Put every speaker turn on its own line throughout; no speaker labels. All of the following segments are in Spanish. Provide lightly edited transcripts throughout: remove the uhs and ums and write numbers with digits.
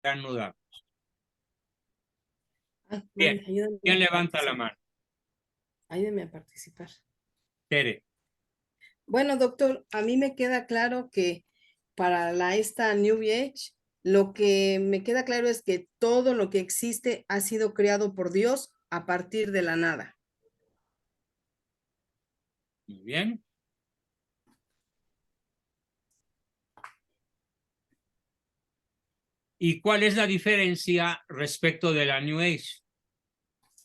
reanudamos. Bien.
Ayúdame
¿Quién
a
levanta la
participar.
mano?
Ayúdame a participar.
Tere.
Bueno, doctor, a mí me queda claro que para esta New Age, lo que me queda claro es que todo lo que existe ha sido creado por Dios a partir de la nada.
Muy bien. ¿Y cuál es la diferencia respecto de la New Age?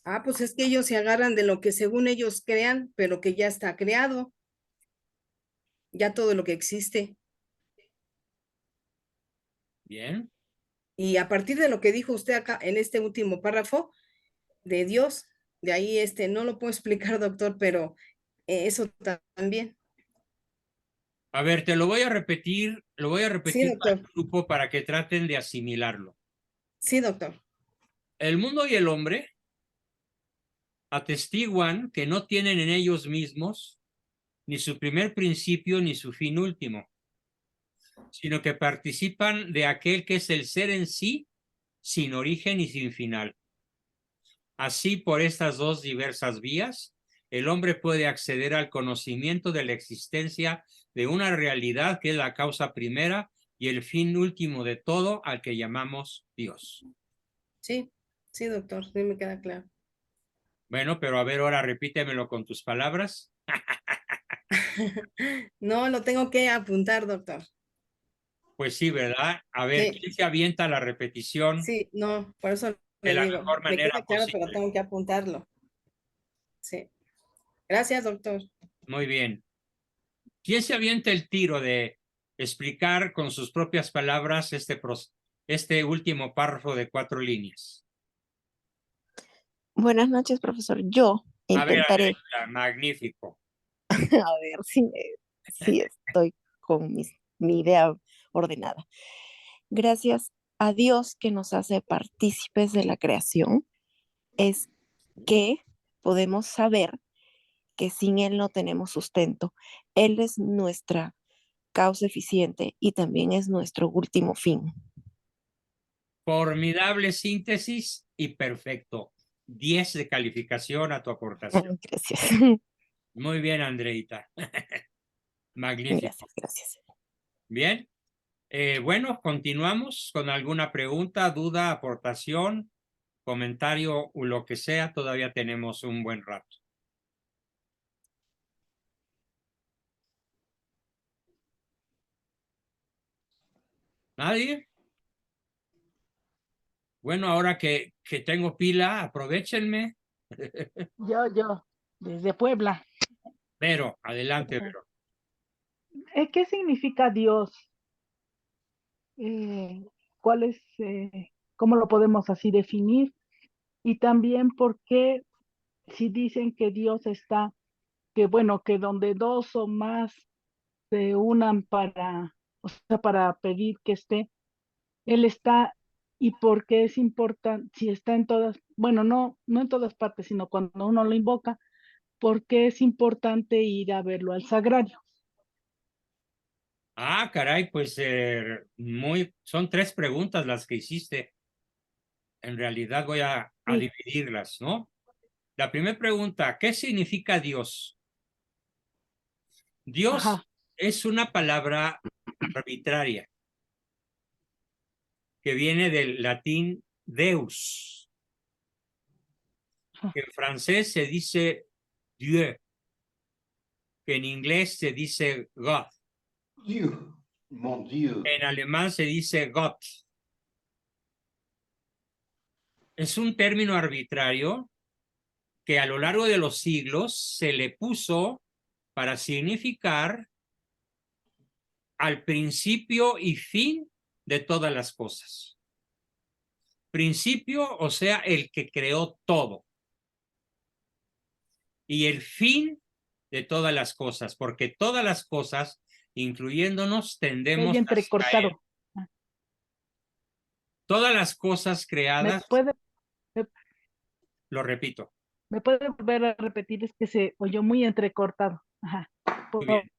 Ah, pues es que ellos se agarran de lo que según ellos crean, pero que ya está creado, ya todo lo que existe.
Bien.
Y a partir de lo que dijo usted acá en este último párrafo, de Dios, de ahí no lo puedo explicar, doctor, pero eso también.
A ver, te lo voy a repetir,
Sí,
para
doctor.
el grupo para que traten de asimilarlo.
Sí, doctor.
El mundo y el hombre atestiguan que no tienen en ellos mismos ni su primer principio ni su fin último, sino que participan de aquel que es el ser en sí, sin origen y sin final. Así, por estas dos diversas vías, el hombre puede acceder al conocimiento de la existencia de una realidad que es la causa primera y el fin último de todo, al que llamamos Dios.
Sí, sí, doctor, sí me queda claro.
Bueno, pero a ver, ahora repítemelo con tus palabras.
No, lo tengo que apuntar, doctor.
Pues sí, ¿verdad? A ver,
Sí,
¿quién se avienta la repetición
sí, no, por eso
de
le
la
digo,
mejor
me
manera
queda claro, pero
posible?
tengo que apuntarlo. Sí. Gracias, doctor.
Muy bien. ¿Quién se avienta el tiro de explicar con sus propias palabras este último párrafo de 4 líneas?
Buenas noches, profesor. Yo
A ver,
intentaré,
Andreita, magnífico.
a ver si estoy con mi idea ordenada. Gracias a Dios que nos hace partícipes de la creación, es que podemos saber que sin Él no tenemos sustento. Él es nuestra causa eficiente y también es nuestro último fin.
Formidable síntesis y perfecto. 10 de calificación a tu aportación.
Gracias.
Muy bien, Andreita. Magnífico.
Gracias.
Bien. Bueno, continuamos con alguna pregunta, duda, aportación, comentario o lo que sea. Todavía tenemos un buen rato. ¿Nadie? Bueno, ahora que tengo pila, aprovechenme.
Yo, desde Puebla.
Vero, adelante, Vero.
¿Qué significa Dios? ¿Cuál es, cómo lo podemos así definir? Y también por qué, si dicen que Dios está, que bueno, que donde dos o más se unan o sea, para pedir que esté, Él está, y por qué es importante, si está en todas, bueno, no en todas partes, sino cuando uno lo invoca, ¿por qué es importante ir a verlo al sagrario?
Ah, caray, pues son 3 preguntas las que hiciste. En realidad voy a
Sí,
dividirlas, ¿no? La primera pregunta, ¿qué significa Dios? Dios
ajá,
es una palabra arbitraria que viene del latín Deus,
ajá,
que en francés se dice Dieu, que en inglés se dice God,
Dieu, mon Dieu.
en alemán se dice Gott. Es un término arbitrario que a lo largo de los siglos se le puso para significar al principio y fin de todas las cosas. Principio, o sea, el que creó todo. Y el fin de todas las cosas, porque todas las cosas, incluyéndonos, tendemos
oye,
hacia él.
entrecortado.
Todas las cosas
¿Me
creadas,
puede, me,
lo repito,
me puede volver a repetir? Es que se oyó muy entrecortado. Ajá.
muy bien.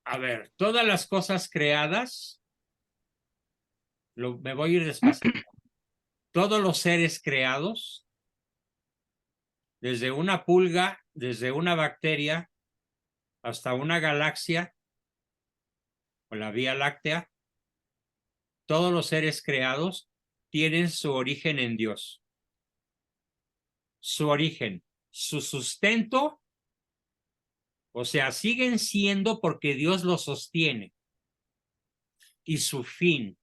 A ver, todas las cosas creadas, Me voy a ir despacito. Todos los seres creados, desde una pulga, desde una bacteria, hasta una galaxia, o la Vía Láctea, todos los seres creados tienen su origen en Dios. Su origen, su sustento, o sea, siguen siendo porque Dios los sostiene. Y su fin,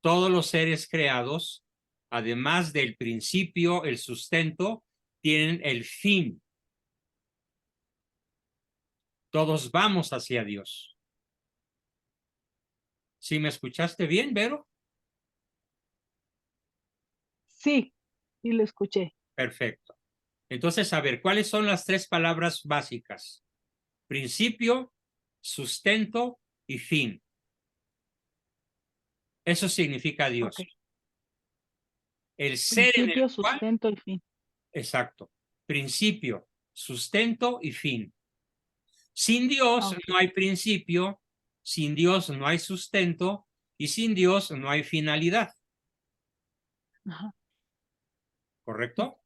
todos los seres creados, además del principio, el sustento, tienen el fin. Todos vamos hacia Dios. ¿Sí me escuchaste bien, Vero?
Sí, sí lo escuché.
Perfecto. Entonces, a ver, ¿cuáles son las tres palabras básicas? Principio, sustento y fin. Eso significa Dios.
Ok.
El ser en
Principio,
el cual,
sustento y fin.
exacto, principio, sustento y fin. Sin Dios
Ok.
no hay principio, sin Dios no hay sustento y sin Dios no hay finalidad.
Ajá.
¿Correcto?
Sí.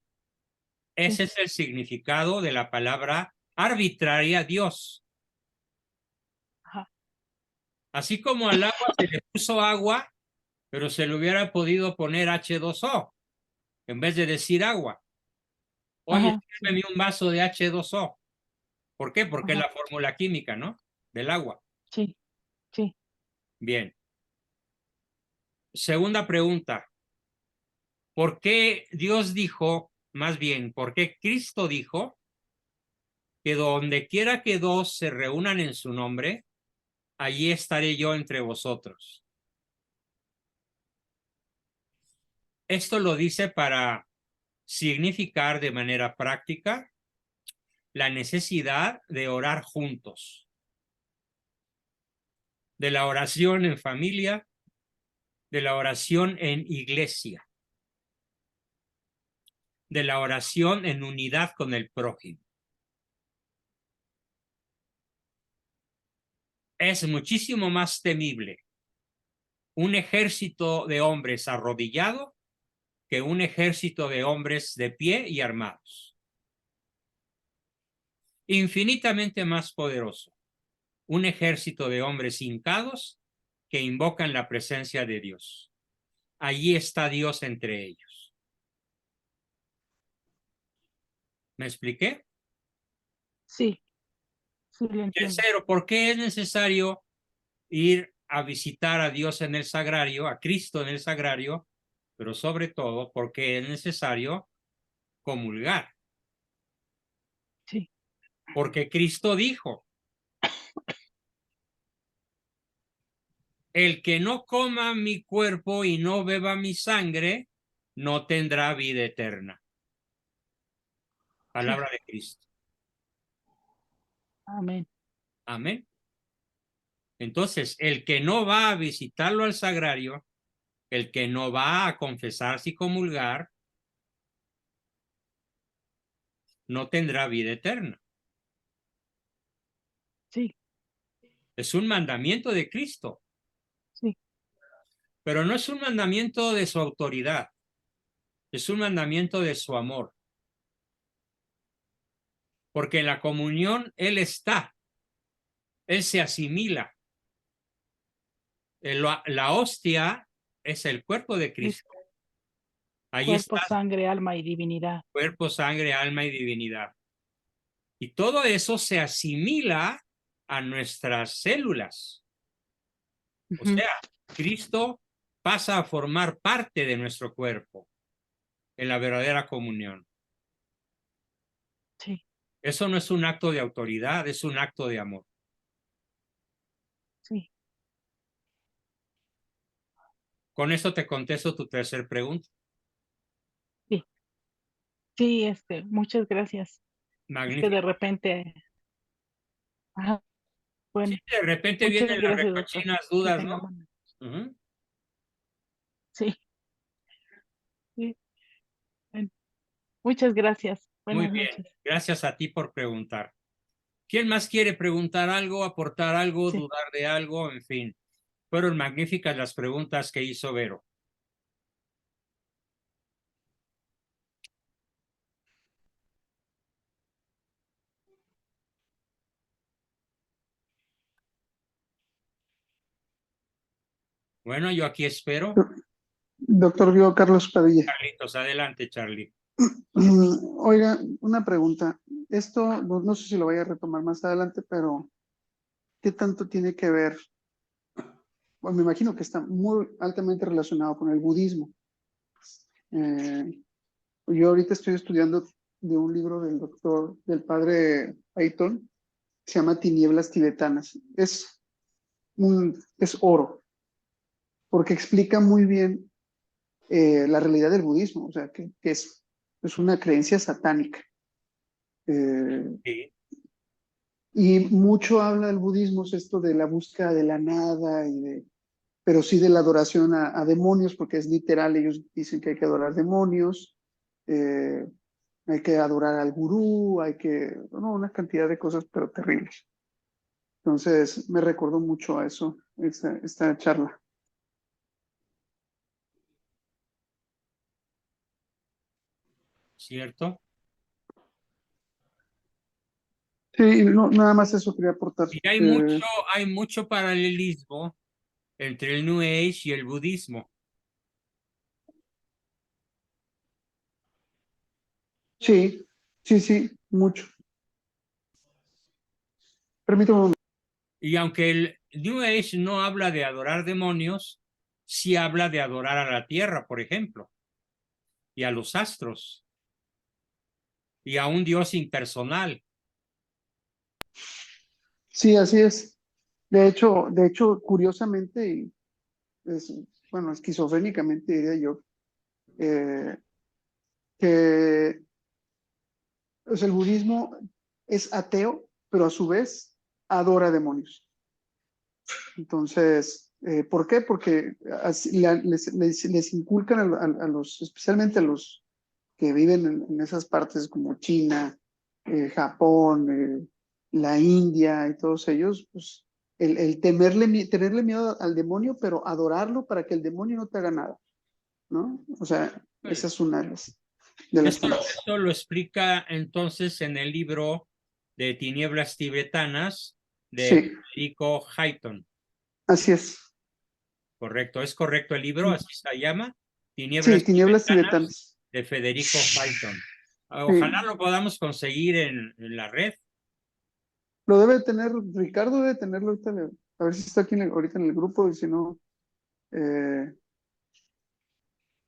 Ese es el significado de la palabra arbitraria Dios.
Ajá.
Así como al agua se le puso agua, pero se le hubiera podido poner H2O en vez de decir agua. Oye,
Ajá,
sírveme un vaso de H2O. ¿Por qué? Porque es
ajá.
la fórmula química, ¿no? Del agua.
Sí, sí.
Bien. Segunda pregunta. ¿Por qué Dios dijo, más bien, por qué Cristo dijo que donde quiera que dos se reúnan en su nombre, allí estaré yo entre vosotros? Esto lo dice para significar de manera práctica la necesidad de orar juntos, de la oración en familia, de la oración en iglesia, de la oración en unidad con el prójimo. Es muchísimo más temible un ejército de hombres arrodillado que un ejército de hombres de pie y armados. Infinitamente más poderoso un ejército de hombres hincados que invocan la presencia de Dios. Allí está Dios entre ellos. ¿Me expliqué?
Sí, sí lo entiendo.
Tercero, ¿por qué es necesario ir a visitar a Dios en el sagrario, a Cristo en el sagrario? Pero sobre todo, porque es necesario comulgar.
Sí,
Porque Cristo dijo, el que no coma mi cuerpo y no beba mi sangre, no tendrá vida eterna. Palabra de Cristo.
amén.
Amén. Entonces, el que no va a visitarlo al sagrario, el que no va a confesarse y comulgar, no tendrá vida eterna.
Sí,
Es un mandamiento de Cristo,
sí,
pero no es un mandamiento de su autoridad, es un mandamiento de su amor. Porque en la comunión Él está, Él se asimila. La hostia es el cuerpo de
es
Cristo. Ahí
cuerpo,
está
sangre, alma y divinidad.
cuerpo, sangre, alma y divinidad. Y todo eso se asimila a nuestras células. O
Ujú.
sea, Cristo pasa a formar parte de nuestro cuerpo en la verdadera comunión.
Sí,
Eso no es un acto de autoridad, es un acto de amor.
sí.
Con esto te contesto tu tercer pregunta.
Sí, sí, muchas gracias. Es que de
Magnífico.
repente, ajá,
Sí,
bueno,
de repente
muchas
vienen las
gracias, doctor.
recochinas
Que
dudas, ¿no?
tenga buena.
Uh-huh.
Sí, sí. Bueno, muchas gracias.
Muy
Buenas
bien.
noches.
Gracias a ti por preguntar. ¿Quién más quiere preguntar algo, aportar algo,
Sí.
dudar de algo? En fin. Fueron magníficas las preguntas que hizo Vero. Bueno, yo aquí espero.
Doctor Guido Carlos Padilla.
Carlitos, adelante, Charlie.
Oiga, una pregunta. Esto, no sé si lo vaya a retomar más adelante, pero ¿qué tanto tiene que ver? Bueno, me imagino que está muy altamente relacionado con el budismo. Yo ahorita estoy estudiando de un libro del padre Aiton, se llama Tinieblas Tibetanas. Es oro, porque explica muy bien la realidad del budismo, o sea, que es una creencia satánica.
Sí.
Y mucho habla el budismo, es esto de la búsqueda de la nada, pero sí de la adoración a demonios, porque es literal, ellos dicen que hay que adorar demonios, hay que adorar al gurú, no, una cantidad de cosas, pero terribles. Entonces, me recordó mucho a eso, esta charla.
¿Cierto?
Sí, no, nada más eso quería aportar.
Y hay mucho paralelismo entre el New Age y el budismo.
Sí, sí, mucho. Permítame un momento.
Y aunque el New Age no habla de adorar demonios, sí habla de adorar a la tierra, por ejemplo, y a los astros, y a un Dios impersonal.
Sí, así es. De hecho, curiosamente, y bueno, esquizofrénicamente diría yo, que o sea, el budismo es ateo, pero a su vez adora demonios. Entonces, ¿por qué? Porque les inculcan especialmente a los que viven en esas partes como China, Japón, la India y todos ellos, pues tenerle miedo al demonio, pero adorarlo para que el demonio no te haga nada, ¿no? O sea, esa es una de las partes.
Esto lo explica entonces en el libro de Tinieblas Tibetanas de
Sí,
Federico Hayton.
así es.
Correcto, ¿es correcto el libro? ¿Así se llama?
Sí, Tinieblas Tibetanas.
de Federico Hayton.
Sí.
Ojalá lo podamos conseguir en la red.
Lo debe tener, Ricardo debe tenerlo ahorita, a ver si está aquí ahorita en el grupo, y si no,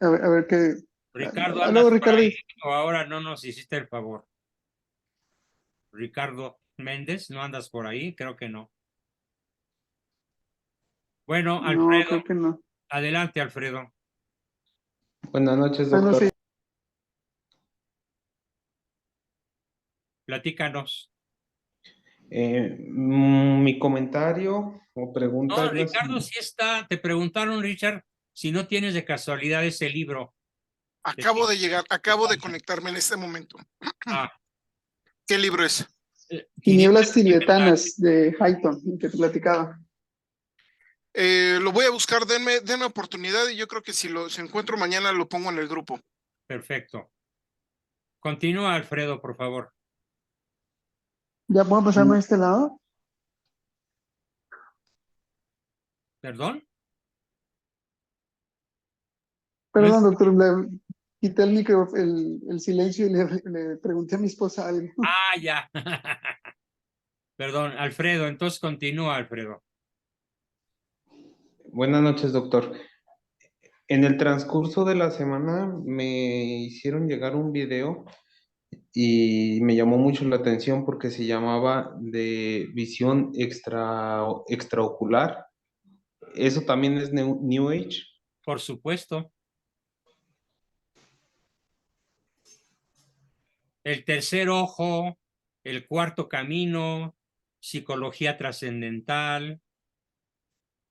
a ver qué.
Ricardo,
Luego,
¿andas por
Ricardo.
ahí o ahora no nos hiciste el favor? Ricardo Méndez, ¿no andas por ahí? Creo que no. Bueno,
No,
Alfredo,
creo que no.
adelante, Alfredo.
Buenas noches,
Bueno,
doctor.
sí.
Platícanos.
Mi comentario o pregunta
No,
es la
Ricardo
siguiente.
sí está. Te preguntaron, Richard, si no tienes de casualidad ese libro.
Acabo de llegar, acabo de conectarme en este momento.
Ah,
¿Qué libro es?
Tinieblas Tibetanas de Hayton, que te platicaba.
Lo voy a buscar, denme oportunidad y yo creo que si encuentro mañana lo pongo en el grupo.
Perfecto. Continúa, Alfredo, por favor.
¿Ya puedo pasarme a este lado?
¿Perdón?
Perdón, doctor, le quité el silencio y le pregunté a mi esposa algo.
Ah, ya. Perdón, Alfredo, entonces continúa, Alfredo.
Buenas noches, doctor. En el transcurso de la semana me hicieron llegar un video y me llamó mucho la atención porque se llamaba de visión extraocular. ¿Eso también es New Age?
Por supuesto. El tercer ojo, el cuarto camino, psicología trascendental.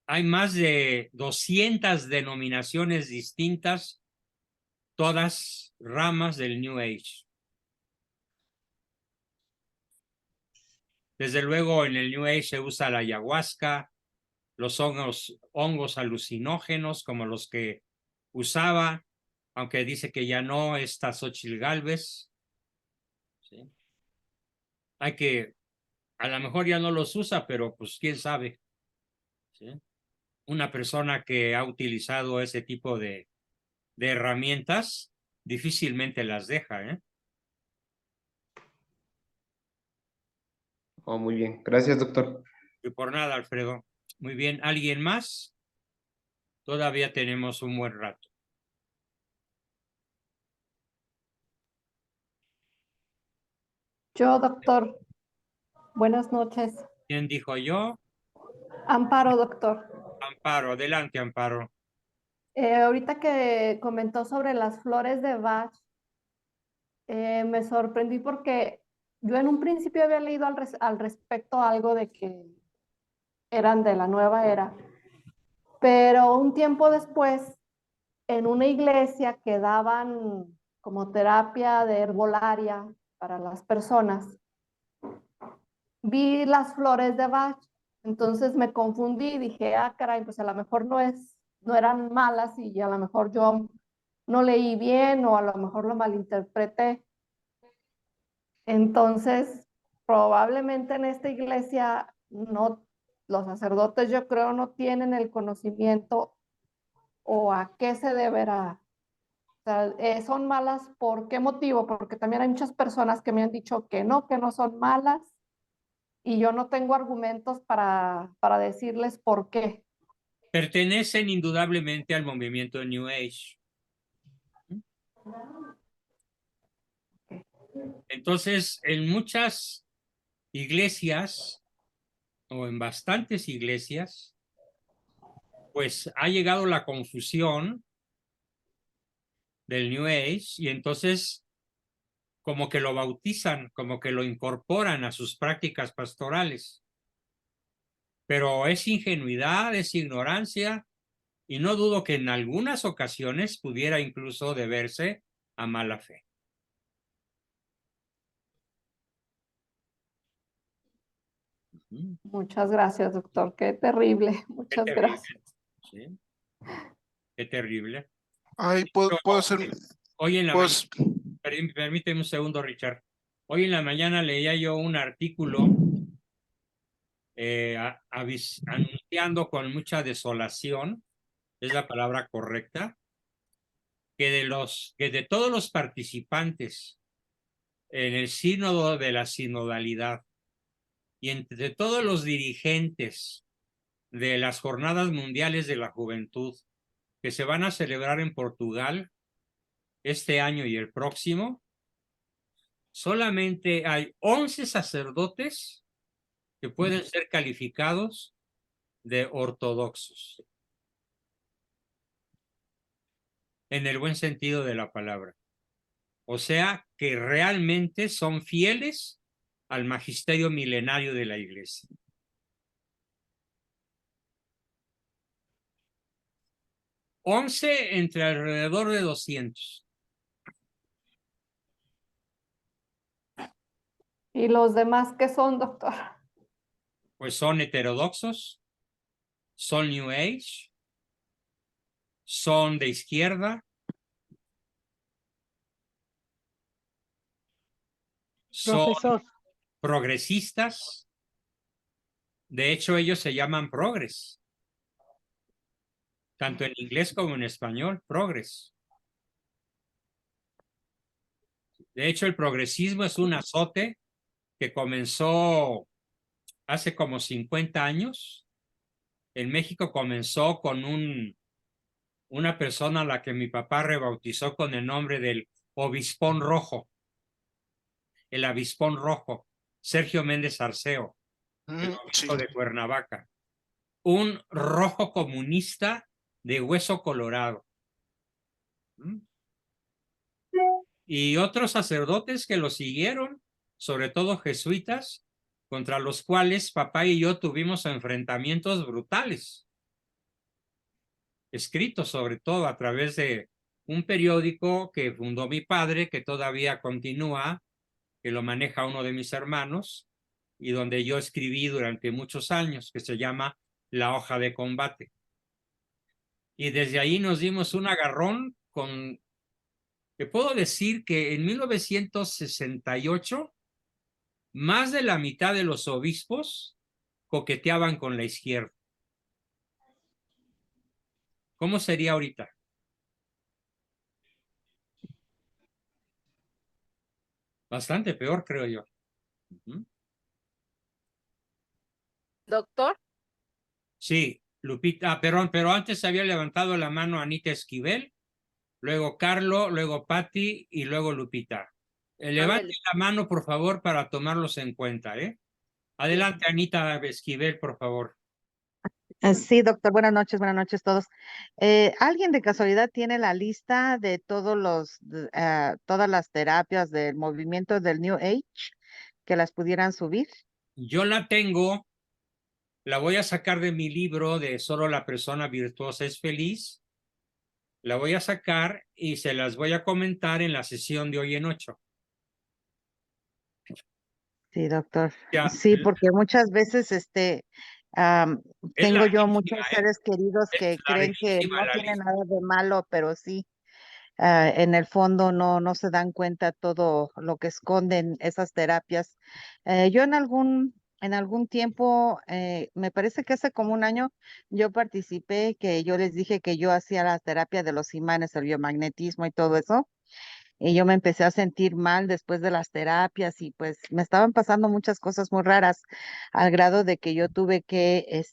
Hay más de 200 denominaciones distintas, todas ramas del New Age. Desde luego, en el New Age se usa la ayahuasca, los hongos alucinógenos como los que usaba, aunque dice que ya no, está Xóchitl Gálvez. ¿Sí? Hay que, a lo mejor ya no los usa, pero pues quién sabe. ¿Sí? Una persona que ha utilizado ese tipo de herramientas difícilmente las deja, ¿eh?
Oh, muy bien. Gracias, doctor.
Y por nada, Alfredo. Muy bien. ¿Alguien más? Todavía tenemos un buen rato.
Yo, doctor. Buenas noches.
¿Quién dijo yo?
Amparo, doctor.
Amparo, adelante, Amparo.
Ahorita que comentó sobre las flores de Bach, me sorprendí porque yo en un principio había leído al respecto algo de que eran de la nueva era, pero un tiempo después, en una iglesia que daban como terapia de herbolaria para las personas, vi las flores de Bach, entonces me confundí y dije, ah, caray, pues a lo mejor no eran malas y a lo mejor yo no leí bien o a lo mejor lo malinterpreté. Entonces, probablemente en esta iglesia no, los sacerdotes yo creo no tienen el conocimiento o a qué se deberá. O sea, son malas, ¿por qué motivo? Porque también hay muchas personas que me han dicho que no son malas y yo no tengo argumentos para decirles por qué.
Pertenecen indudablemente al movimiento New Age. Entonces, en muchas iglesias, o en bastantes iglesias, pues ha llegado la confusión del New Age y entonces como que lo bautizan, como que lo incorporan a sus prácticas pastorales. Pero es ingenuidad, es ignorancia, y no dudo que en algunas ocasiones pudiera incluso deberse a mala fe.
Muchas gracias, doctor. Qué terrible. Muchas
Qué terrible.
gracias.
¿Sí? Qué terrible.
Ay, puedo hacer.
Hoy en la
Pues,
mañana, permíteme un segundo, Richard. Hoy en la mañana leía yo un artículo anunciando con mucha desolación, es la palabra correcta, que de todos los participantes en el sínodo de la sinodalidad y entre todos los dirigentes de las jornadas mundiales de la juventud que se van a celebrar en Portugal este año y el próximo, solamente hay 11 sacerdotes que pueden ser calificados de ortodoxos, en el buen sentido de la palabra. O sea, que realmente son fieles al magisterio milenario de la Iglesia. Once entre alrededor de 200.
¿Y los demás qué son, doctor?
Pues son heterodoxos, son New Age, son de izquierda, son
Profesor,
progresistas. De hecho, ellos se llaman progres, tanto en inglés como en español, progres. De hecho, el progresismo es un azote que comenzó hace como 50 años. En México comenzó con una persona a la que mi papá rebautizó con el nombre del Obispón Rojo, el Abispón Rojo, Sergio Méndez Arceo, el obispo de Cuernavaca, un rojo comunista de hueso colorado. Y otros sacerdotes que lo siguieron, sobre todo jesuitas, contra los cuales papá y yo tuvimos enfrentamientos brutales, escritos sobre todo a través de un periódico que fundó mi padre, que todavía continúa, que lo maneja uno de mis hermanos, y donde yo escribí durante muchos años, que se llama la hoja de combate. Y desde ahí nos dimos un agarrón con, te puedo decir que en 1968, más de la mitad de los obispos coqueteaban con la izquierda. ¿Cómo sería ahorita? Bastante peor, creo yo.
Doctor.
Sí, Lupita, pero antes había levantado la mano Anita Esquivel, luego Carlo, luego Patti y luego Lupita. Levante la mano, por favor, para tomarlos en cuenta, ¿eh? Adelante, Anita Esquivel, por favor.
Sí, doctor, buenas noches todos. ¿Alguien de casualidad tiene la lista de todas las terapias del movimiento del New Age que las pudieran subir?
Yo la tengo, la voy a sacar de mi libro de Solo la persona virtuosa es feliz. La voy a sacar y se las voy a comentar en la sesión de hoy en 8.
Sí, doctor.
Ya,
Sí, porque muchas veces tengo yo muchos seres queridos que creen que no tiene nada de malo, pero sí, en el fondo no se dan cuenta todo lo que esconden esas terapias. Yo en algún tiempo, me parece que hace como un año, yo participé, que yo les dije que yo hacía la terapia de los imanes, el biomagnetismo y todo eso. Y yo me empecé a sentir mal después de las terapias y pues me estaban pasando muchas cosas muy raras, al grado de que yo tuve que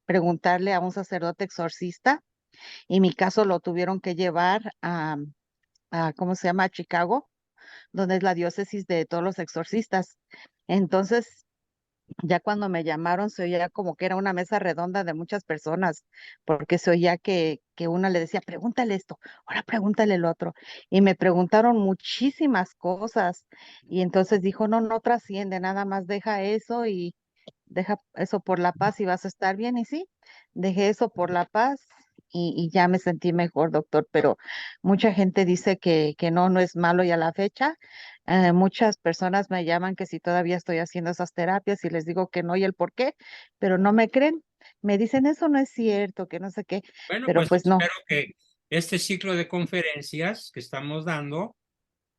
preguntarle a un sacerdote exorcista, y mi caso lo tuvieron que llevar ¿cómo se llama? A Chicago, donde es la diócesis de todos los exorcistas. Entonces, ya cuando me llamaron, se oía como que era una mesa redonda de muchas personas, porque se oía que una le decía, pregúntale esto, ahora pregúntale el otro. Y me preguntaron muchísimas cosas. Y entonces dijo, no trasciende, nada más deja eso y deja eso por la paz y vas a estar bien. Y sí, dejé eso por la paz y ya me sentí mejor, doctor. Pero mucha gente dice que no es malo, y a la fecha muchas personas me llaman que si todavía estoy haciendo esas terapias y les digo que no y el por qué, pero no me creen. Me dicen, eso no es cierto, que no sé qué,
Bueno,
pero pues no.
espero que este ciclo de conferencias que estamos dando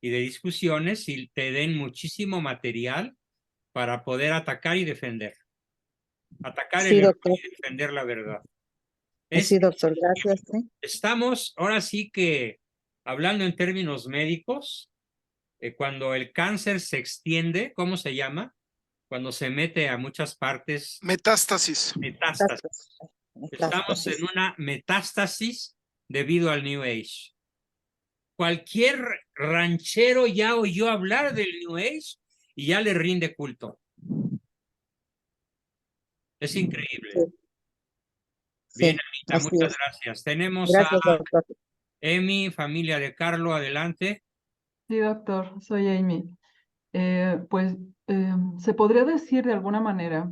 y de discusiones y te den muchísimo material para poder atacar y defender. Atacar el
Sí,
error
doctor.
y defender la verdad.
Sí, doctor, gracias.
Estamos ahora sí que hablando en términos médicos, cuando el cáncer se extiende, ¿cómo se llama? Cuando se mete a muchas partes.
Metástasis.
Estamos en una metástasis debido al New Age. Cualquier ranchero ya oyó hablar del New Age y ya le rinde culto. Es increíble. Bien, Anita, muchas gracias. Tenemos a Emi, familia de Carlo, adelante.
Sí, doctor, soy Amy. Se podría decir de alguna manera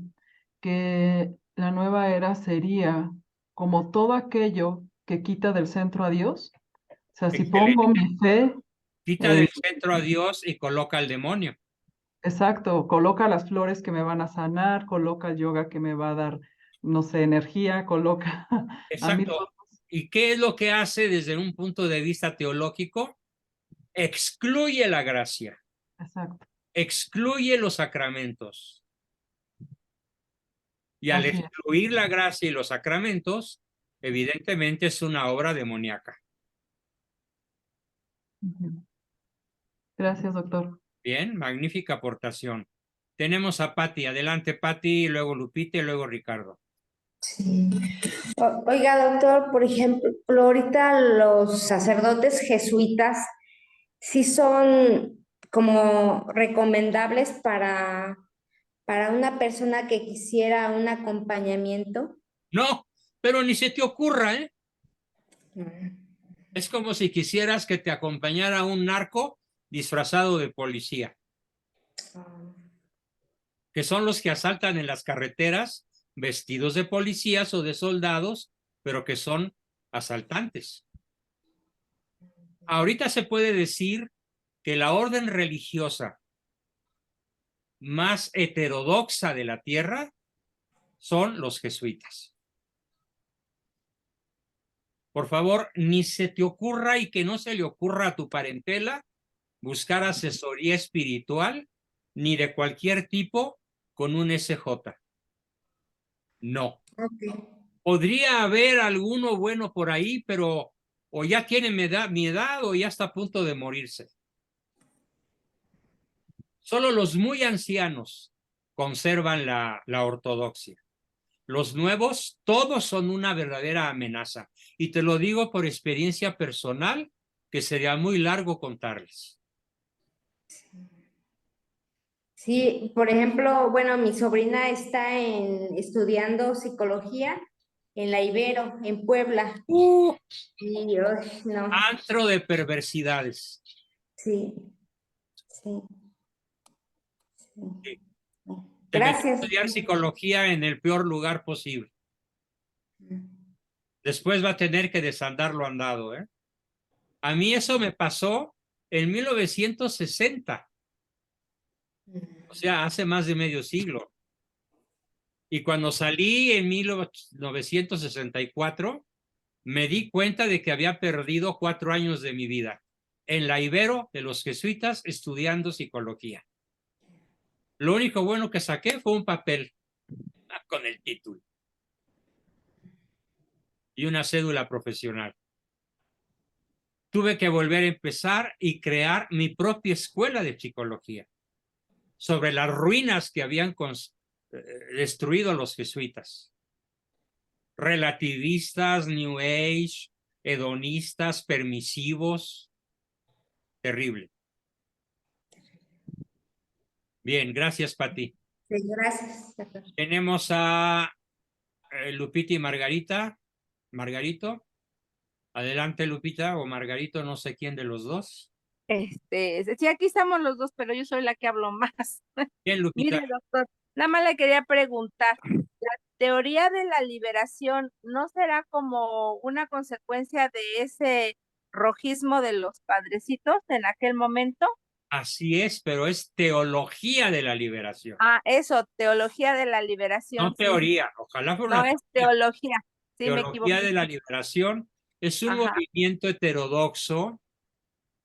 que la nueva era sería como todo aquello que quita del centro a Dios. O sea, si pongo mi fe...
Quita del centro a Dios y coloca al demonio.
Exacto, coloca las flores que me van a sanar, coloca el yoga que me va a dar, no sé, energía, coloca
Exacto. ¿Y qué es lo que hace desde un punto de vista teológico? Excluye la gracia.
Exacto.
Excluye los sacramentos. Y al excluir la gracia y los sacramentos, evidentemente es una obra demoníaca.
Gracias, doctor.
Bien, magnífica aportación. Tenemos a Patti. Adelante, Patti, luego Lupita y luego Ricardo.
Sí. Oiga, doctor, por ejemplo, ahorita los sacerdotes jesuitas sí son como recomendables para una persona que quisiera un acompañamiento.
No, pero ni se te ocurra, ¿eh? Es como si quisieras que te acompañara un narco disfrazado de policía. Que son los que asaltan en las carreteras vestidos de policías o de soldados, pero que son asaltantes. Ahorita se puede decir que la orden religiosa más heterodoxa de la tierra son los jesuitas. Por favor, ni se te ocurra y que no se le ocurra a tu parentela buscar asesoría espiritual ni de cualquier tipo con un SJ. No.
Ok.
Podría haber alguno bueno por ahí, pero o ya tiene mi edad o ya está a punto de morirse. Solo los muy ancianos conservan la ortodoxia. Los nuevos, todos son una verdadera amenaza. Y te lo digo por experiencia personal, que sería muy largo contarles.
Sí, por ejemplo, bueno, mi sobrina está estudiando psicología en la Ibero, en Puebla. Y, no.
Antro de perversidades.
Sí, sí.
Sí.
Gracias.
Estudiar psicología en el peor lugar posible. Después va a tener que desandar lo andado, ¿eh? A mí eso me pasó en 1960. O sea, hace más de medio siglo. Y cuando salí en 1964, me di cuenta de que había perdido 4 años de mi vida en la Ibero de los jesuitas estudiando psicología. Lo único bueno que saqué fue un papel con el título y una cédula profesional. Tuve que volver a empezar y crear mi propia escuela de psicología sobre las ruinas que habían destruido los jesuitas. Relativistas, New Age, hedonistas, permisivos. Terrible. Bien, gracias, Pati.
Sí, gracias.
Tenemos a Lupita y Margarita. Margarito. Adelante, Lupita, o Margarito, no sé quién de los dos.
Sí, aquí estamos los dos, pero yo soy la que hablo más.
Bien, Lupita.
Mire, doctor, nada más le quería preguntar, ¿la teoría de la liberación no será como una consecuencia de ese rojismo de los padrecitos en aquel momento?
Así es, pero es teología de la liberación.
Ah, eso, teología de la liberación.
No teoría, ojalá fuera
No
una
es teología, sí, me
teología
equivoqué.
de la liberación. Es un
Ajá.
movimiento heterodoxo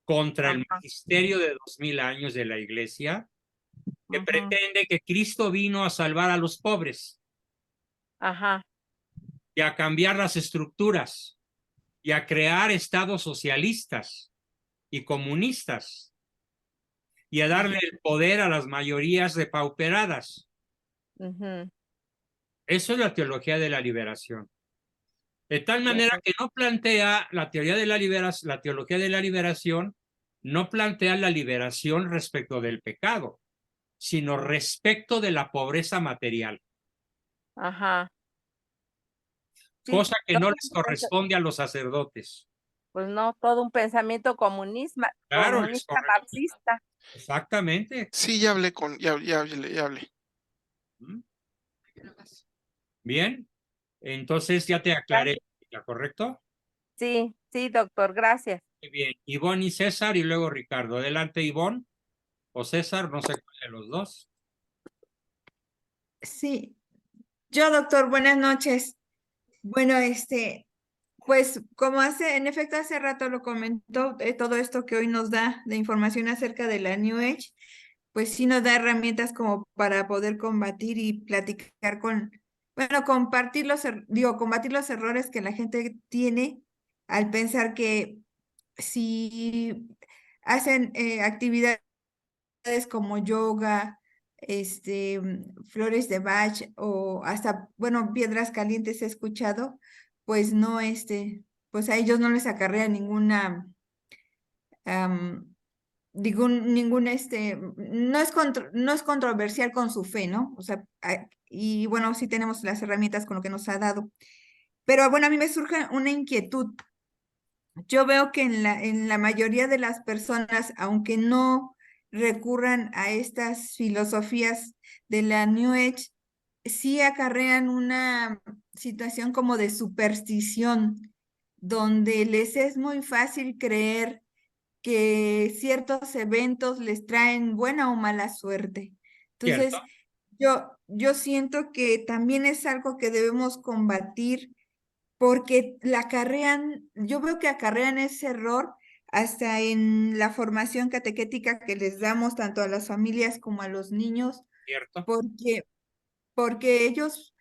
contra el
Ajá.
magisterio de 2000 años de la Iglesia, que
Ujú.
pretende que Cristo vino a salvar a los pobres
Ajá.
y a cambiar las estructuras y a crear estados socialistas y comunistas y a darle el poder a las mayorías depauperadas.
Ujú.
Eso es la teología de la liberación. De tal manera que no plantea la teoría de la liberación, la teología de la liberación, no plantea la liberación respecto del pecado, sino respecto de la pobreza material.
Ajá. Sí,
Cosa que no
todo
les corresponde a los sacerdotes.
pues no, todo un pensamiento comunista
Claro, les corresponde.
marxista.
Exactamente.
Sí, ya hablé con, ya hablé.
Bien, entonces ya te aclaré, ¿correcto?
Sí, sí, doctor, gracias.
Muy bien, Ivonne y César y luego Ricardo. Adelante, Ivonne o César, no sé cuál de los dos.
Sí, yo, doctor, buenas noches. Bueno, pues como en efecto hace rato lo comentó, todo esto que hoy nos da de información acerca de la New Age, pues sí nos da herramientas como para poder combatir y platicar bueno, combatir los errores que la gente tiene al pensar que si hacen actividades como yoga, flores de Bach o hasta, bueno, piedras calientes he escuchado, pues no, pues a ellos no les acarrea ninguna, no es controversial con su fe, ¿no? O sea, y bueno, sí tenemos las herramientas con lo que nos ha dado. Pero bueno, a mí me surge una inquietud. Yo veo que en la mayoría de las personas, aunque no recurran a estas filosofías de la New Age, sí acarrean una situación como de superstición, donde les es muy fácil creer que ciertos eventos les traen buena o mala suerte. Entonces,
Cierto.
yo siento que también es algo que debemos combatir porque la acarrean, yo veo que acarrean ese error hasta en la formación catequética que les damos tanto a las familias como a los niños,
¿Cierto?
porque ellos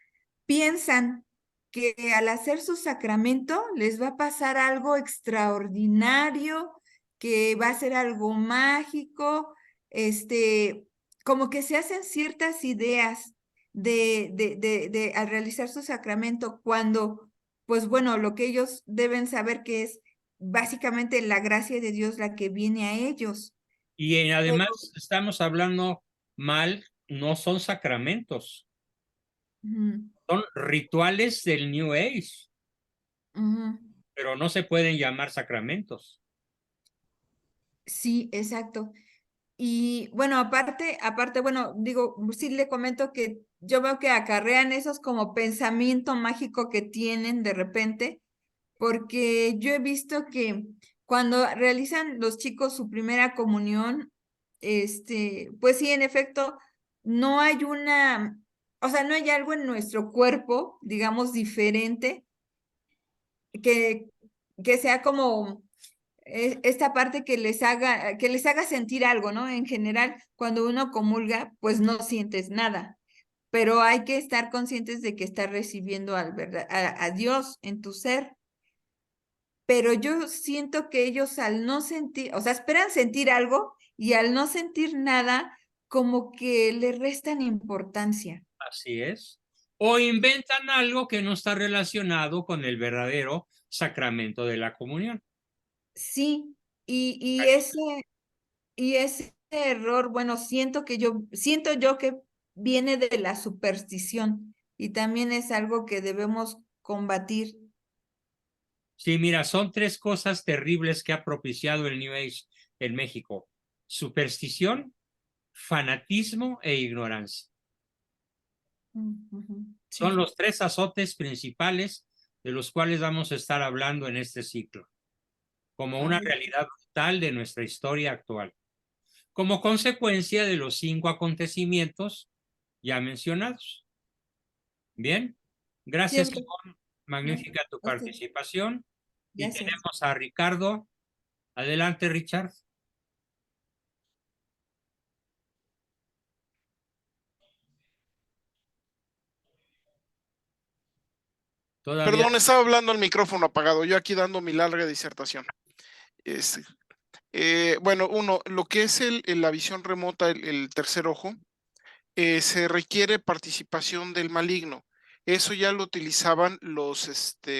piensan que al hacer su sacramento les va a pasar algo extraordinario, que va a ser algo mágico, como que se hacen ciertas ideas al realizar su sacramento cuando, pues bueno, lo que ellos deben saber que es básicamente la gracia de Dios la que viene a ellos.
Y además estamos hablando mal, no son sacramentos, son rituales del New Age, pero no se pueden llamar sacramentos.
Sí, exacto. Y bueno, aparte, bueno, digo, sí le comento que yo veo que acarrean esos como pensamiento mágico que tienen de repente, porque yo he visto que cuando realizan los chicos su primera comunión, pues sí, en efecto, no hay o sea, no hay algo en nuestro cuerpo, digamos, diferente, que, que sea como esta parte que les haga sentir algo, ¿no? En general, cuando uno comulga, pues no sientes nada, pero hay que estar conscientes de que estás recibiendo a Dios en tu ser. Pero yo siento que ellos al no sentir, o sea, esperan sentir algo y al no sentir nada, como que le restan importancia.
Así es. O inventan algo que no está relacionado con el verdadero sacramento de la comunión.
Sí, y ese error, bueno, siento yo que viene de la superstición y también es algo que debemos combatir.
Sí, mira, son tres cosas terribles que ha propiciado el New Age en México: superstición, fanatismo e ignorancia. Son los tres azotes principales de los cuales vamos a estar hablando en este ciclo, como una realidad brutal de nuestra historia actual, como consecuencia de los 5 acontecimientos ya mencionados. Bien, gracias, Ivonne. Magnífica tu participación. Y
Gracias.
tenemos a Ricardo. Adelante, Richard. Todavía.
Perdón, estaba hablando al micrófono apagado, yo aquí dando mi larga disertación. Bueno, lo que es la visión remota, el tercer ojo, se requiere participación del maligno. Eso ya lo utilizaban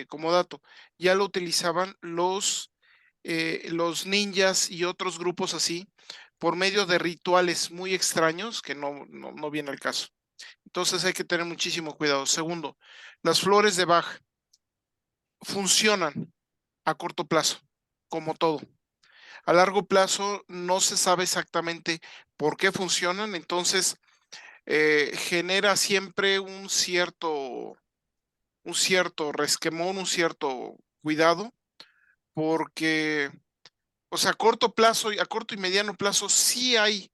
como dato, ya lo utilizaban los ninjas y otros grupos así, por medio de rituales muy extraños que no viene al caso. Entonces hay que tener muchísimo cuidado. Segundo, las flores de Bach funcionan a corto plazo, como todo. A largo plazo no se sabe exactamente por qué funcionan, entonces genera siempre un cierto resquemón, un cierto cuidado, porque, o sea, a corto plazo, a corto y mediano plazo sí hay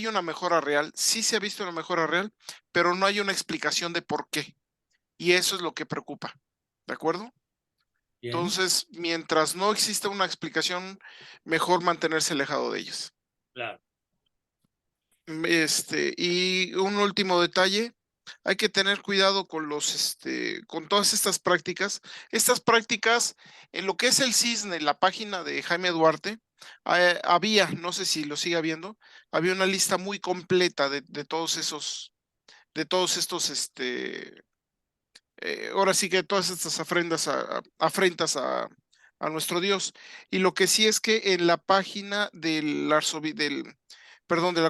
una mejora real, sí se ha visto una mejora real, pero no hay una explicación de por qué. Y eso es lo que preocupa, ¿de acuerdo?
Bien.
Entonces, mientras no exista una explicación, mejor mantenerse alejado de ellos.
Claro.
Y un último detalle, hay que tener cuidado con con todas estas prácticas. Estas prácticas, en lo que es el CISNE, la página de Jaime Duarte, no sé si lo sigue habiendo, había una lista muy completa de todos estos, ahora sí que todas estas afrentas a nuestro Dios. Y lo que sí es que en la página de la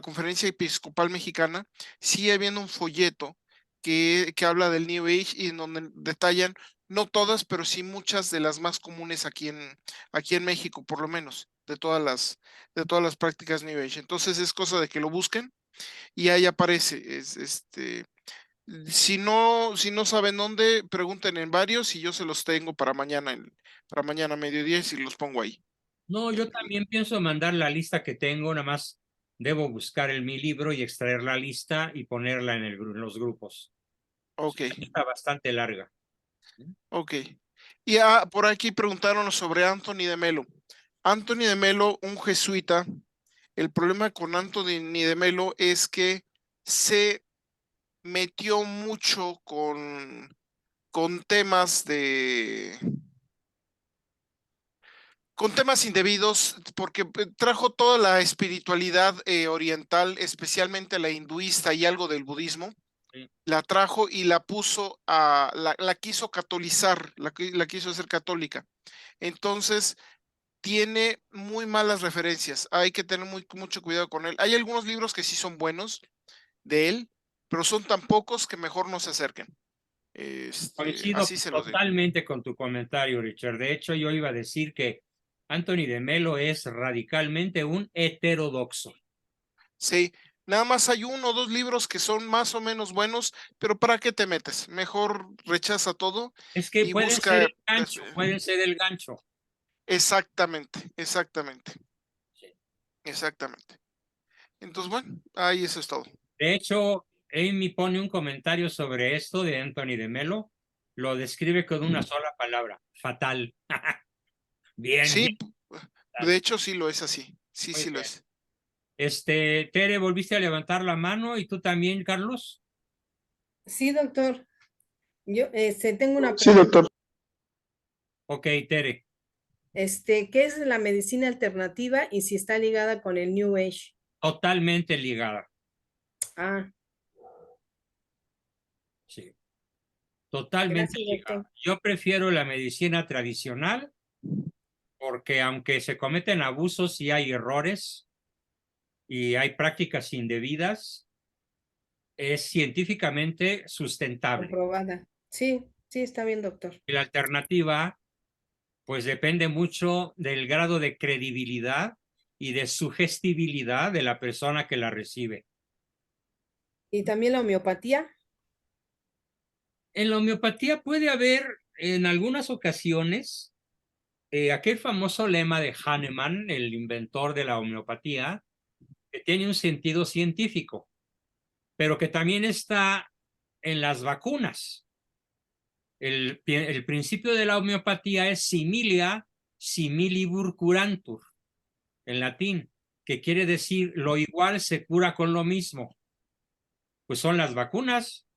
Conferencia Episcopal Mexicana, sigue habiendo un folleto que habla del New Age y en donde detallan, no todas, pero sí muchas de las más comunes aquí en México, por lo menos, de todas las prácticas New Age. Entonces es cosa de que lo busquen y ahí aparece. Si no saben dónde, pregunten en varios y yo se los tengo para mañana a mediodía y los pongo ahí.
No, yo también pienso mandar la lista que tengo, nada más debo buscar mi libro y extraer la lista y ponerla en los grupos.
Ok.
Está bastante larga.
Ok. Y por aquí preguntaron sobre Anthony de Melo. Anthony de Melo, un jesuita. El problema con Anthony de Melo es que se metió mucho con temas con temas indebidos, porque trajo toda la espiritualidad oriental, especialmente la hinduista y algo del budismo, la trajo y la puso la quiso catolizar, la quiso hacer católica. Entonces, tiene muy malas referencias. Hay que tener mucho cuidado con él. Hay algunos libros que sí son buenos de él, pero son tan pocos que mejor no se acerquen.
Coincido
Así se los digo.
totalmente con tu comentario, Richard. De hecho, yo iba a decir que Anthony de Melo es radicalmente un heterodoxo.
Sí, nada más hay 1 o 2 libros que son más o menos buenos, pero ¿para qué te metes? Mejor rechaza todo.
Es que
y
pueden
busca,
ser el gancho, pueden ser el gancho.
Exactamente. Exactamente. Entonces, bueno, ahí eso es todo.
De hecho, Amy pone un comentario sobre esto de Anthony de Melo. Lo describe con una sola palabra: fatal. Bien.
Sí,
bien.
de hecho sí lo es así. Sí,
Muy
sí lo
bien.
es.
Tere, ¿volviste a levantar la mano? ¿Y tú también, Carlos?
Sí, doctor. Yo tengo una
Sí, doctor.
Ok, Tere.
¿Qué es la medicina alternativa y si está ligada con el New Age?
Totalmente ligada.
Ah,
Sí. Totalmente
gracias,
ligada.
doctor.
Yo prefiero la medicina tradicional porque aunque se cometen abusos y hay errores y hay prácticas indebidas, es científicamente sustentable.
Comprobada. Sí, sí, está bien, doctor.
Y la alternativa, pues depende mucho del grado de credibilidad y de sugestibilidad de la persona que la recibe.
¿Y también la homeopatía?
En la homeopatía puede haber, en algunas ocasiones, aquel famoso lema de Hahnemann, el inventor de la homeopatía, que tiene un sentido científico, pero que también está en las vacunas. El principio de la homeopatía es similia similibur curantur, en latín, que quiere decir lo igual se cura con lo mismo. Pues son las vacunas.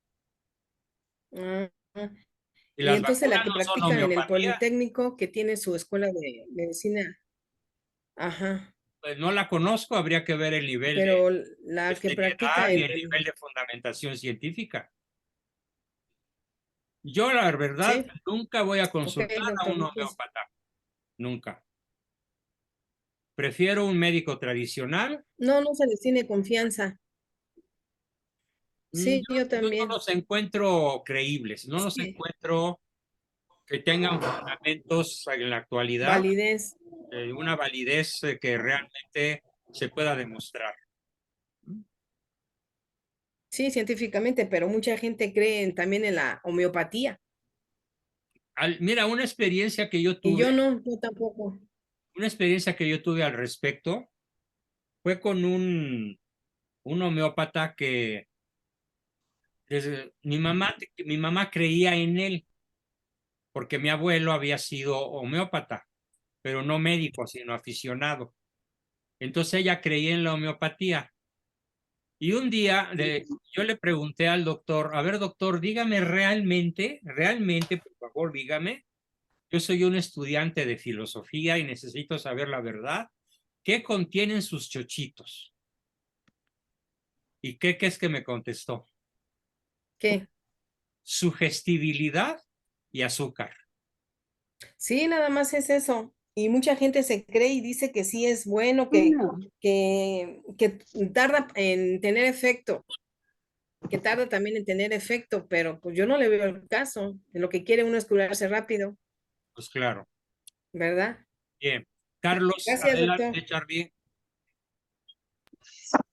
Ah,
Y
y
las
entonces la
vacunas
que
no son
practican en el
homeopatía.
Politécnico, que tiene su escuela de medicina. Ajá.
Pues no la conozco, habría que ver el nivel
Pero
de
la que
seriedad
practica
y
en
el nivel de fundamentación científica. Yo, la verdad,
Sí.
nunca voy a
Ok,
consultar a
doctor.
un
Pues,
homeópata. Nunca. Prefiero un médico tradicional.
no se les tiene confianza. Sí, yo
Yo no
también.
los encuentro creíbles, no los
Sí.
encuentro que tengan fundamentos en la actualidad,
Validez.
una validez que realmente se pueda demostrar.
Sí, científicamente, pero mucha gente cree también en la homeopatía.
Mira, una experiencia que yo
Y
tuve,
yo no, yo tampoco.
una experiencia que yo tuve al respecto fue con un homeópata que mi mamá creía en él porque mi abuelo había sido homeópata, pero no médico, sino aficionado. Entonces ella creía en la homeopatía. Y un día yo le pregunté al doctor: a ver, doctor, dígame realmente, por favor, dígame, yo soy un estudiante de filosofía y necesito saber la verdad, ¿qué contienen sus chochitos? ¿Y qué es que me contestó?
¿Qué?
Sugestibilidad y azúcar.
Sí, nada más es eso. Y mucha gente se cree y dice que sí es bueno, que tarda en tener efecto, que tarda también en tener efecto, pero pues yo no le veo el caso. Lo que quiere uno es curarse rápido,
Pues claro.
¿verdad?
Bien. Carlos,
Gracias,
adelante,
doctor.
Charlie.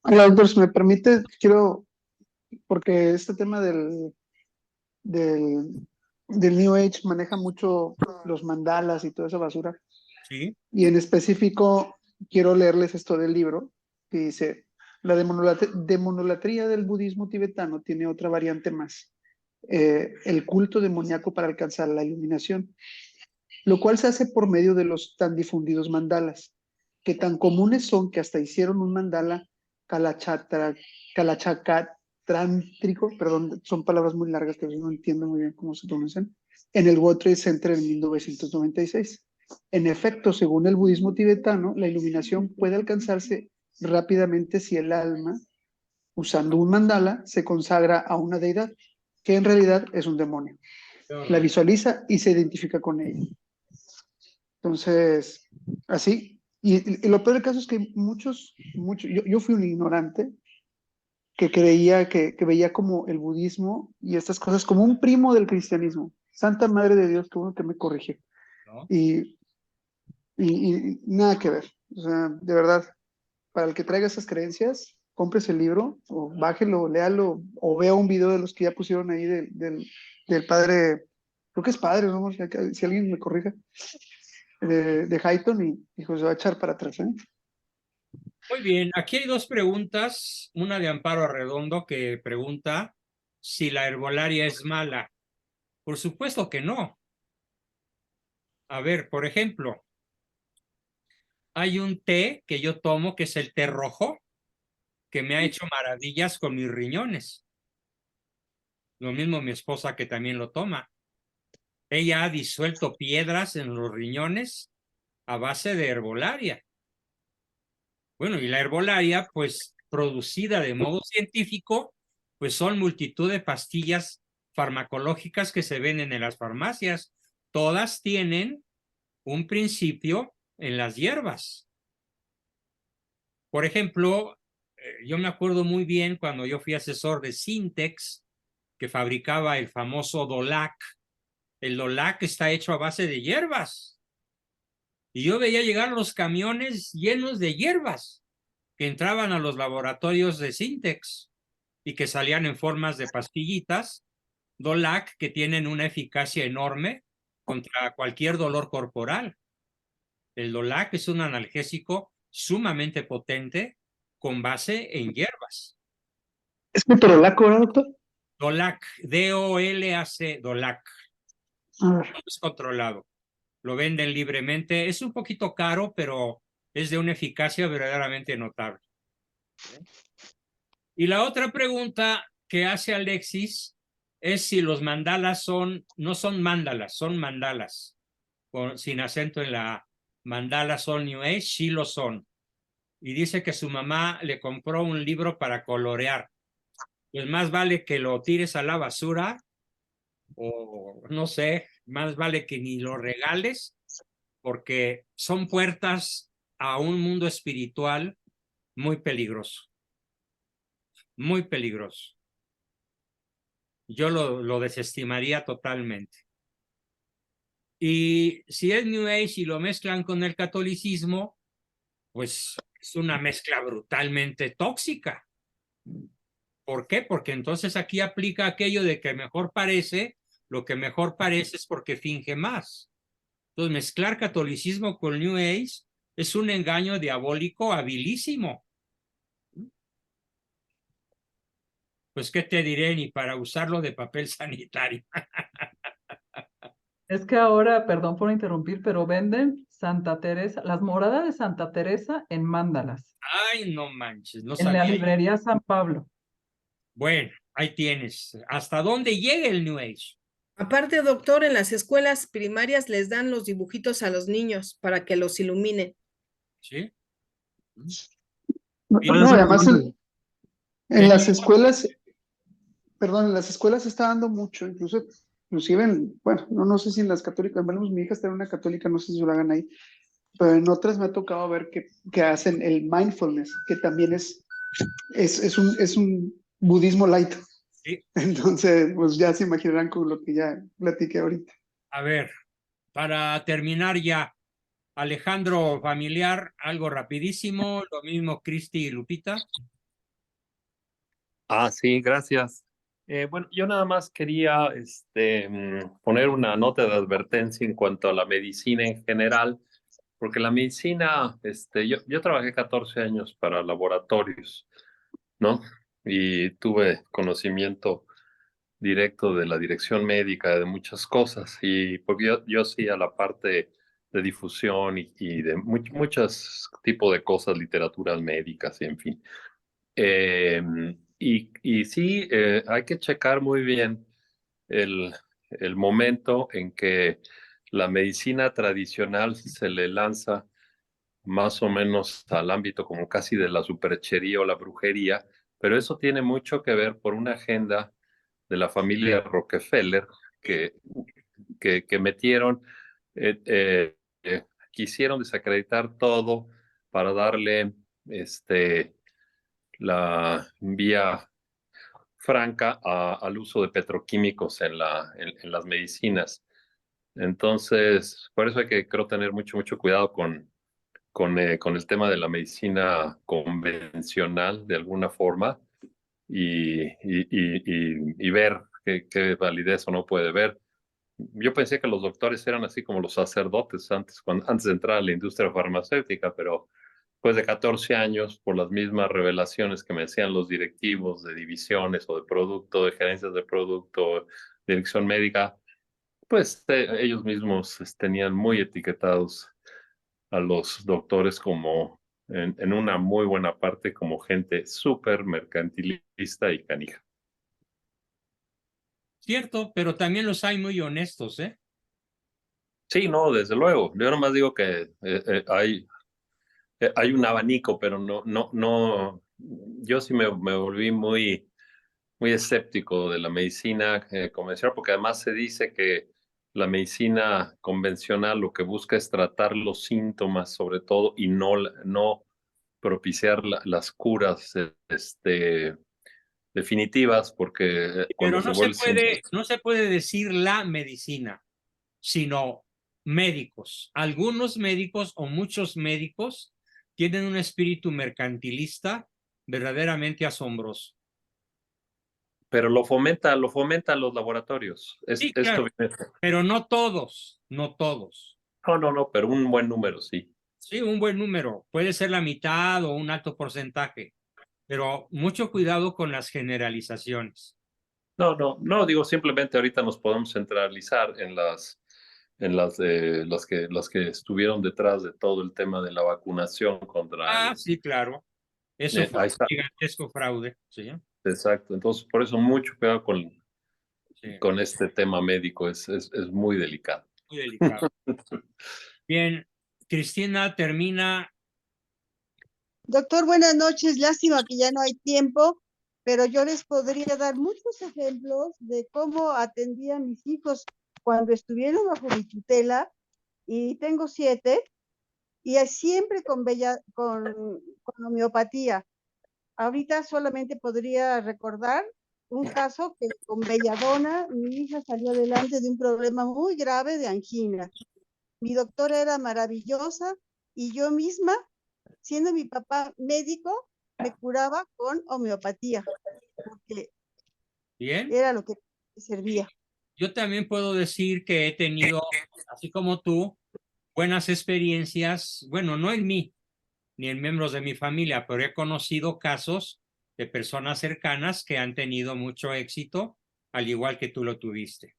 Hola, doctor, si me permite, quiero, porque este tema del New Age maneja mucho los mandalas y toda esa basura.
Sí.
Y en específico, quiero leerles esto del libro, que dice: La demonolatría del budismo tibetano tiene otra variante más, el culto demoníaco para alcanzar la iluminación, lo cual se hace por medio de los tan difundidos mandalas, que tan comunes son que hasta hicieron un mandala kalachakatrántrico, perdón, son palabras muy largas que no entiendo muy bien cómo se pronuncian, en el World Trade Center en 1996. En efecto, según el budismo tibetano, la iluminación puede alcanzarse rápidamente si el alma, usando un mandala, se consagra a una deidad, que en realidad es un demonio. La visualiza y se identifica con ella. Entonces, así. Y lo peor del caso es que yo fui un ignorante que creía que veía como el budismo y estas cosas como un primo del cristianismo. Santa Madre de Dios, que uno que me corrigió. ¿No? Y nada que ver. O sea, de verdad, para el que traiga esas creencias, cómprese el libro, o bájelo, léalo, o vea un video de los que ya pusieron ahí del padre, creo que es padre, ¿no? Si alguien me corrija, de Hayton, y se va a echar para atrás, ¿eh?
Muy bien, aquí hay dos preguntas, una de Amparo Arredondo que pregunta si la herbolaria es mala. Por supuesto que no. A ver, por ejemplo, hay un té que yo tomo que es el té rojo, que me ha hecho maravillas con mis riñones. Lo mismo mi esposa que también lo toma. Ella ha disuelto piedras en los riñones a base de herbolaria. Bueno, y la herbolaria, pues, producida de modo científico, pues son multitud de pastillas farmacológicas que se venden en las farmacias. Todas tienen un principio en las hierbas. Por ejemplo, yo me acuerdo muy bien cuando yo fui asesor de Sintex, que fabricaba el famoso Dolac. El Dolac está hecho a base de hierbas. Y yo veía llegar los camiones llenos de hierbas que entraban a los laboratorios de Sintex y que salían en formas de pastillitas Dolac que tienen una eficacia enorme contra cualquier dolor corporal. El Dolac es un analgésico sumamente potente con base en hierbas.
¿Es ketorolaco, ¿verdad, doctor?
Dolac, D-O-L-A-C, Dolac. No es controlado. Lo venden libremente. Es un poquito caro, pero es de una eficacia verdaderamente notable. Y la otra pregunta que hace Alexis es si los mandalas no son mandalas, son mandalas. Sin acento en la mandalas son New Age, sí lo son. Y dice que su mamá le compró un libro para colorear. Pues más vale que lo tires a la basura o no sé, más vale que ni lo regales porque son puertas a un mundo espiritual muy peligroso. Muy peligroso. Yo lo desestimaría totalmente. Y si es New Age y lo mezclan con el catolicismo, pues es una mezcla brutalmente tóxica. ¿Por qué? Porque entonces aquí aplica aquello de que mejor parece, lo que mejor parece es porque finge más. Entonces mezclar catolicismo con New Age es un engaño diabólico habilísimo. Pues, ¿qué te diré? Ni para usarlo de papel sanitario.
Es que ahora, perdón por interrumpir, pero venden Santa Teresa, las moradas de Santa Teresa en mandalas.
Ay, no manches, no
en
sabía.
la librería San Pablo.
Bueno, ahí tienes. ¿Hasta dónde llega el New Age?
Aparte, doctor, en las escuelas primarias les dan los dibujitos a los niños para que los iluminen.
¿Sí?
No, además en las escuelas, perdón, en las escuelas se está dando mucho, inclusive bueno, no sé si en las católicas, bueno, mi hija está en una católica, no sé si lo hagan ahí, pero en otras me ha tocado ver que hacen el mindfulness, que también es un budismo light.
Sí.
Entonces, pues ya se imaginarán con lo que ya platiqué ahorita.
A ver, para terminar ya, Alejandro, familiar, algo rapidísimo, lo mismo Cristi y Lupita.
Sí, gracias. Bueno, yo nada más quería poner una nota de advertencia en cuanto a la medicina en general, porque la medicina, yo trabajé 14 años para laboratorios. ¿no? Y tuve conocimiento directo de la dirección médica, de muchas cosas, y porque yo sí a la parte de difusión y de muchos tipos de cosas, literaturas médicas, y en fin. Y sí, hay que checar muy bien el, el momento en que la medicina tradicional se le lanza más o menos al ámbito como casi de la superchería o la brujería, pero eso tiene mucho que ver por una agenda de la familia Rockefeller que, que metieron, quisieron desacreditar todo para darle la vía franca al uso de petroquímicos en las medicinas. Entonces, por eso hay que, creo, tener mucho cuidado con el tema de la medicina convencional de alguna forma y ver qué validez o no puede ver. Yo pensé que los doctores eran así como los sacerdotes antes de entrar a la industria farmacéutica, pero después de 14 años, por las mismas revelaciones que me hacían los directivos de divisiones o de producto, de gerencias de producto, dirección médica, pues ellos mismos tenían muy etiquetados a los doctores como, en una muy buena parte, como gente súper mercantilista y canija.
Cierto, pero también los hay muy honestos, ¿eh?
Sí, no, desde luego. Yo nomás digo que hay un abanico, pero no. Yo sí me volví muy escéptico de la medicina convencional, porque además se dice que la medicina convencional lo que busca es tratar los síntomas, sobre todo, y no propiciar las curas definitivas, porque cuando
Pero
se vuelve
no se puede decir la medicina, sino médicos. Algunos médicos o muchos médicos tienen un espíritu mercantilista verdaderamente asombroso.
pero lo fomentan los laboratorios.
Sí, claro, pero no todos, no todos.
No, pero un buen número, sí.
Sí, un buen número. Puede ser la mitad o un alto porcentaje, pero mucho cuidado con las generalizaciones.
No, digo, simplemente ahorita nos podemos centralizar en las que estuvieron detrás de todo el tema de la vacunación contra
sí, claro. Eso fue
ahí
un
está.
gigantesco fraude, ¿sí?
Exacto. Entonces, por eso mucho cuidado con este tema médico, es muy delicado.
Muy delicado. Bien, Cristina termina.
Doctor, buenas noches. Lástima que ya no hay tiempo, pero yo les podría dar muchos ejemplos de cómo atendí a mis hijos cuando estuvieron bajo mi tutela, y tengo 7, y siempre con homeopatía. Ahorita solamente podría recordar un caso que con belladona mi hija salió adelante de un problema muy grave de angina. Mi doctora era maravillosa y yo misma, siendo mi papá médico, me curaba con homeopatía, porque
Bien.
era lo que servía.
Yo también puedo decir que he tenido, así como tú, buenas experiencias, bueno, no en mí, ni en miembros de mi familia, pero he conocido casos de personas cercanas que han tenido mucho éxito, al igual que tú lo tuviste.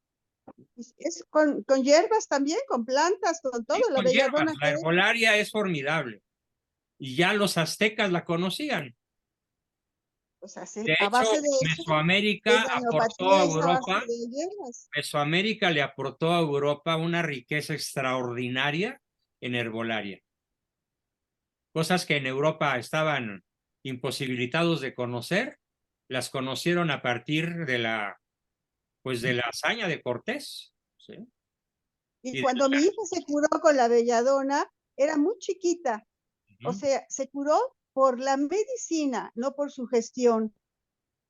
Es con hierbas también, con plantas, con todo.
Sí,
la
con
belladona.
hierbas. La herbolaria es formidable. Y ya los aztecas la conocían.
O sea,
De
a
hecho,
base de eso,
Mesoamérica aportó a Europa.
de hierbas.
Mesoamérica le aportó a Europa una riqueza extraordinaria en herbolaria. Cosas que en Europa estaban imposibilitados de conocer, las conocieron a partir de la hazaña de Cortés. ¿Sí?
Y cuando mi hija se curó con la belladona, era muy chiquita. O sea, se curó por la medicina, no por su gestión.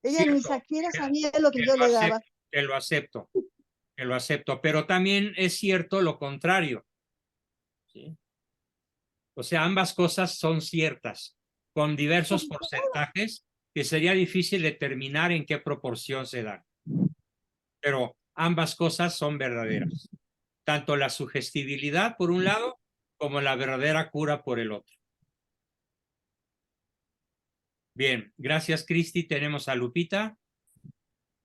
Ella ni siquiera sabía lo que yo le daba.
Que lo acepto, pero también es cierto lo contrario. ¿Sí? O sea, ambas cosas son ciertas, con diversos porcentajes que sería difícil determinar en qué proporción se dan. Pero ambas cosas son verdaderas. Tanto la sugestibilidad por un lado, como la verdadera cura por el otro. Bien, gracias, Cristi. Tenemos a Lupita,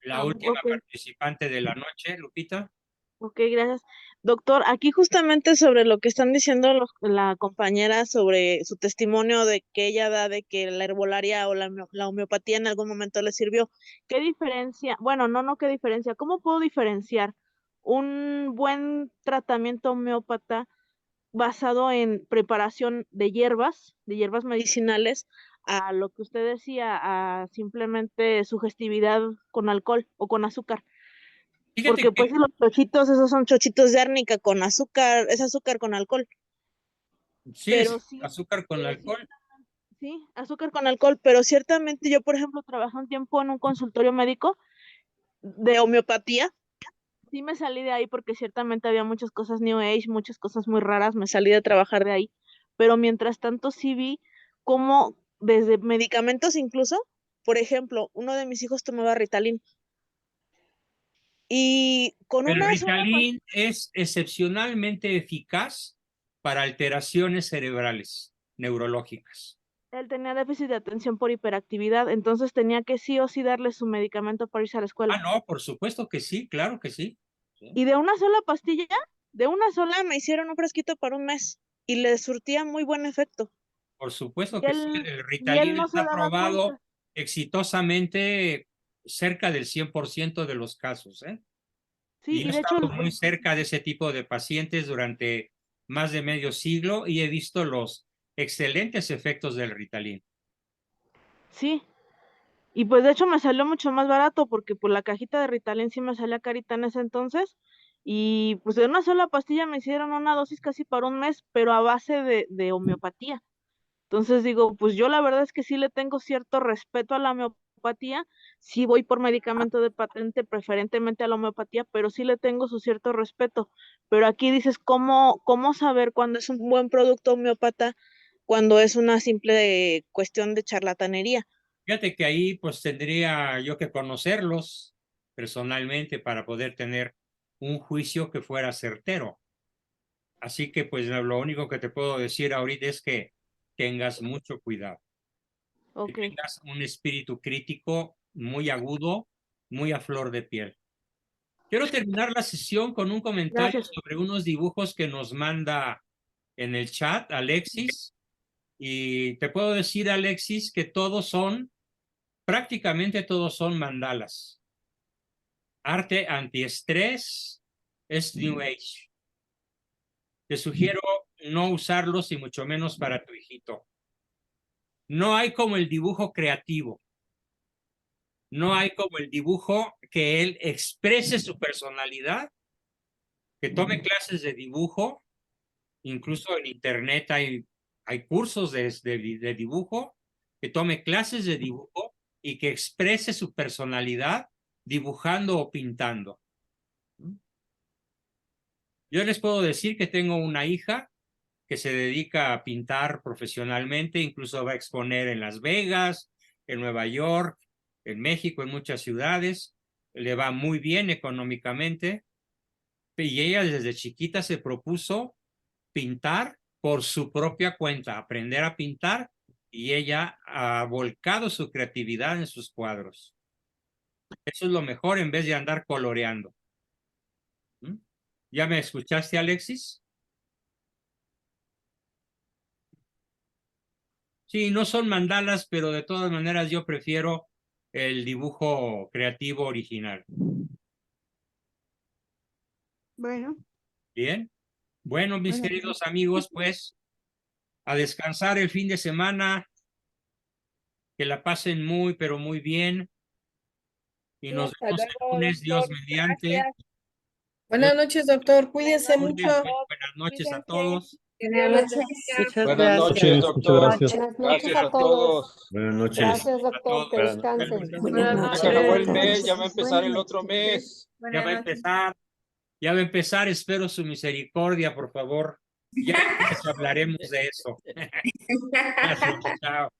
la última participante de la noche. Lupita.
Ok, gracias. Doctor, aquí justamente sobre lo que están diciendo la compañera sobre su testimonio de que ella da de que la herbolaria o la homeopatía en algún momento le sirvió. ¿Qué diferencia? Bueno, no, qué diferencia. ¿Cómo puedo diferenciar un buen tratamiento homeópata basado en preparación de hierbas medicinales, a lo que usted decía, a simplemente sugestividad con alcohol o con azúcar? Porque pues los chochitos, esos son chochitos de árnica con azúcar, es azúcar con alcohol.
Sí, pero sí, azúcar con alcohol.
Sí, azúcar con alcohol, pero ciertamente yo, por ejemplo, trabajé un tiempo en un consultorio médico de homeopatía. Sí me salí de ahí porque ciertamente había muchas cosas New Age, muchas cosas muy raras, me salí de trabajar de ahí. Pero mientras tanto sí vi cómo desde medicamentos incluso, por ejemplo, uno de mis hijos tomaba Ritalin. Y con
el
una
Ritalin es excepcionalmente eficaz para alteraciones cerebrales, neurológicas.
Él tenía déficit de atención por hiperactividad, entonces tenía que sí o sí darle su medicamento para irse a la escuela.
Ah, no, por supuesto que sí, claro que sí.
Y de una sola pastilla, de una sola me hicieron un frasquito para un mes y le surtía muy buen efecto.
Por supuesto que sí, el
Y él
Ritalin
no se
está
daba
probado
cuenta.
exitosamente cerca del 100% de los casos, ¿eh?
Sí,
Y he
y de hecho
estado muy cerca de ese tipo de pacientes durante más de medio siglo y he visto los excelentes efectos del Ritalin.
sí, y pues de hecho me salió mucho más barato porque pues la cajita de Ritalin sí me salía carita en ese entonces y pues de una sola pastilla me hicieron una dosis casi para un mes, pero a base de homeopatía. Entonces digo, pues yo la verdad es que sí le tengo cierto respeto a la homeopatía, sí voy por medicamento de patente, preferentemente a la homeopatía, pero sí le tengo su cierto respeto. Pero aquí dices, ¿cómo saber cuándo es un buen producto homeópata, cuando es una simple cuestión de charlatanería?
Fíjate que ahí pues tendría yo que conocerlos personalmente para poder tener un juicio que fuera certero. Así que pues lo único que te puedo decir ahorita es que tengas mucho cuidado. Que tengas un espíritu crítico muy agudo, muy a flor de piel. Quiero terminar la sesión con un comentario sobre unos dibujos que nos manda en el chat Alexis. Y te puedo decir, Alexis, que prácticamente todos son mandalas. Arte antiestrés es New Age. Te sugiero no usarlos y mucho menos para tu hijito. No hay como el dibujo creativo. No hay como el dibujo que él exprese su personalidad, que tome clases de dibujo, incluso en internet hay cursos de dibujo, que tome clases de dibujo y que exprese su personalidad dibujando o pintando. Yo les puedo decir que tengo una hija que se dedica a pintar profesionalmente, incluso va a exponer en Las Vegas, en Nueva York, en México, en muchas ciudades, le va muy bien económicamente, y ella desde chiquita se propuso pintar por su propia cuenta, aprender a pintar, y ella ha volcado su creatividad en sus cuadros. Eso es lo mejor en vez de andar coloreando. ¿Ya me escuchaste, Alexis? Sí, no son mandalas, pero de todas maneras yo prefiero el dibujo creativo original.
Bueno.
Bien. Bueno, mis queridos amigos, pues a descansar el fin de semana, que la pasen muy, pero muy bien. Y nos vemos el lunes, Dios mediante.
Gracias.
Buenas noches, doctor. Cuídense mucho.
Buenas noches a todos.
Buenas noches.
Buenas noches, doctor.
Muchas gracias.
Buenas noches
Gracias
a todos.
Buenas noches.
Gracias, doctor. Que descansen.
Buenas noches.
Se acabó el mes, ya va a empezar el otro mes.
Ya va a empezar. Ya va a empezar, espero su misericordia, por favor. Ya hablaremos de eso. Gracias, chao.